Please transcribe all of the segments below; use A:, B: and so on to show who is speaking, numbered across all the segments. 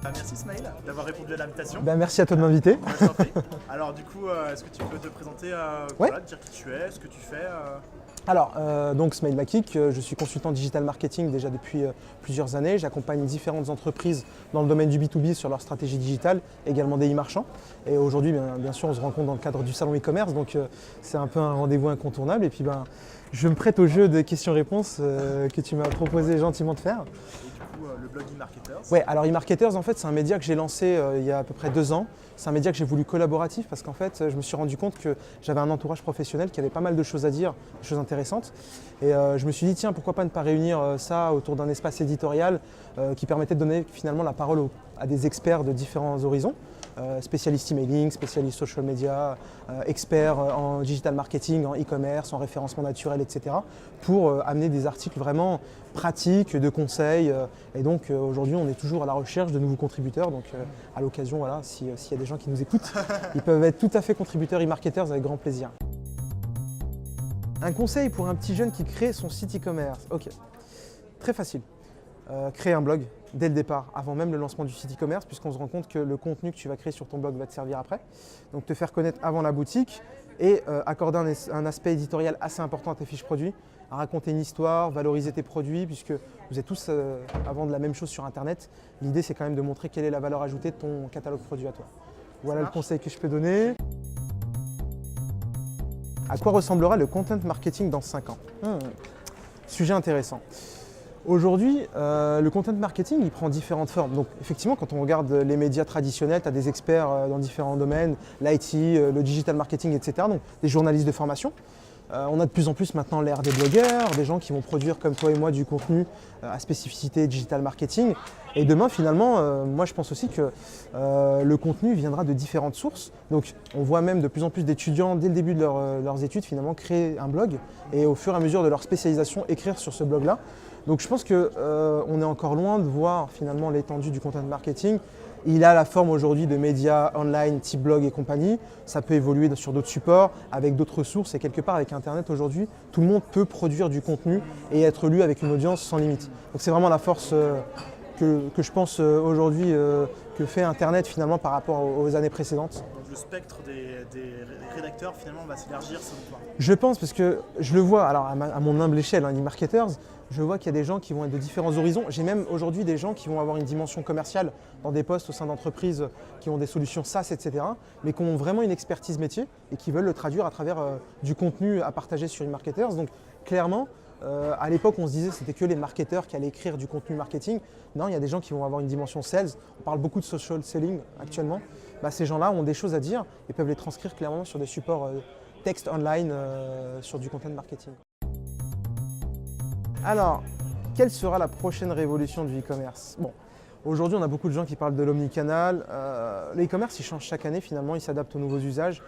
A: Merci Ismaël d'avoir répondu à l'invitation.
B: Merci à toi de m'inviter.
A: Je t'en prie. Alors du coup, est-ce que tu peux te présenter, voilà, dire qui tu es, ce que tu fais
B: Alors, donc Smail Makik, je suis consultant digital marketing déjà depuis plusieurs années. J'accompagne différentes entreprises dans le domaine du B2B sur leur stratégie digitale, également des e-marchands. Et aujourd'hui, bien sûr, on se rencontre dans le cadre du salon e-commerce, donc c'est un peu un rendez-vous incontournable. Et puis, je me prête au jeu de questions-réponses que tu m'as proposé gentiment de faire.
A: Le blog eMarketers.
B: Ouais, alors eMarketers, en fait, c'est un média que j'ai lancé il y a à peu près 2 ans. C'est un média que j'ai voulu collaboratif parce qu'en fait, je me suis rendu compte que j'avais un entourage professionnel qui avait pas mal de choses à dire, des choses intéressantes. Et je me suis dit, tiens, pourquoi pas ne pas réunir ça autour d'un espace éditorial qui permettait de donner finalement la parole à des experts de différents horizons. Spécialistes emailing, spécialistes social media, experts en digital marketing, en e-commerce, en référencement naturel, etc. pour amener des articles vraiment pratiques, de conseils. Et donc aujourd'hui, on est toujours à la recherche de nouveaux contributeurs. Donc à l'occasion, voilà, s'il y a des gens qui nous écoutent, ils peuvent être tout à fait contributeurs e-marketers avec grand plaisir. Un conseil pour un petit jeune qui crée son site e-commerce. Ok, très facile. Créer un blog dès le départ, avant même le lancement du site e-commerce, puisqu'on se rend compte que le contenu que tu vas créer sur ton blog va te servir après. Donc te faire connaître avant la boutique et accorder un aspect éditorial assez important à tes fiches produits, à raconter une histoire, valoriser tes produits, puisque vous êtes tous à vendre la même chose sur Internet. L'idée, c'est quand même de montrer quelle est la valeur ajoutée de ton catalogue produit à toi. Voilà le conseil que je peux donner. À quoi ressemblera le content marketing dans 5 ans? Sujet intéressant. Aujourd'hui, le content marketing, il prend différentes formes. Donc effectivement, quand on regarde les médias traditionnels, tu as des experts dans différents domaines, l'IT, le digital marketing, etc. Donc des journalistes de formation. On a de plus en plus maintenant l'ère des blogueurs, des gens qui vont produire comme toi et moi du contenu à spécificité digital marketing. Et demain, finalement, moi je pense aussi que le contenu viendra de différentes sources. Donc on voit même de plus en plus d'étudiants, dès le début de leurs études, finalement créer un blog et au fur et à mesure de leur spécialisation, écrire sur ce blog-là. Donc je pense qu'on est encore loin de voir finalement l'étendue du content marketing. Il a la forme aujourd'hui de médias online, type blog et compagnie. Ça peut évoluer sur d'autres supports, avec d'autres sources. Et quelque part, avec Internet aujourd'hui, tout le monde peut produire du contenu et être lu avec une audience sans limite. Donc c'est vraiment la force que je pense aujourd'hui que fait Internet finalement par rapport aux années précédentes.
A: Donc le spectre des rédacteurs finalement va s'élargir selon toi?
B: Je pense parce que je le vois, alors à mon humble échelle, e-marketers, je vois qu'il y a des gens qui vont être de différents horizons. J'ai même aujourd'hui des gens qui vont avoir une dimension commerciale dans des postes au sein d'entreprises qui ont des solutions SaaS, etc. mais qui ont vraiment une expertise métier et qui veulent le traduire à travers du contenu à partager sur eMarketers. Donc clairement, à l'époque, on se disait que c'était que les marketeurs qui allaient écrire du contenu marketing. Non, il y a des gens qui vont avoir une dimension sales. On parle beaucoup de social selling actuellement. Ces gens-là ont des choses à dire et peuvent les transcrire clairement sur des supports texte online sur du content marketing. Alors, quelle sera la prochaine révolution du e-commerce? Bon, aujourd'hui, on a beaucoup de gens qui parlent de l'omnicanal. Le e-commerce, il change chaque année finalement, il s'adapte aux nouveaux usages.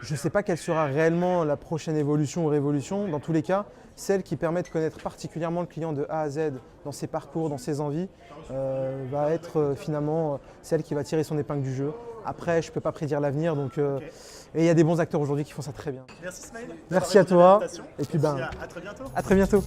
B: Je ne sais pas quelle sera réellement la prochaine évolution ou révolution. Dans tous les cas, celle qui permet de connaître particulièrement le client de A à Z dans ses parcours, dans ses envies, va être finalement celle qui va tirer son épingle du jeu. Après, je ne peux pas prédire l'avenir, donc et il y a des bons acteurs aujourd'hui qui font ça très bien.
A: Merci Ismaël.
B: Merci à toi.
A: Et puis à très bientôt.
B: À très bientôt.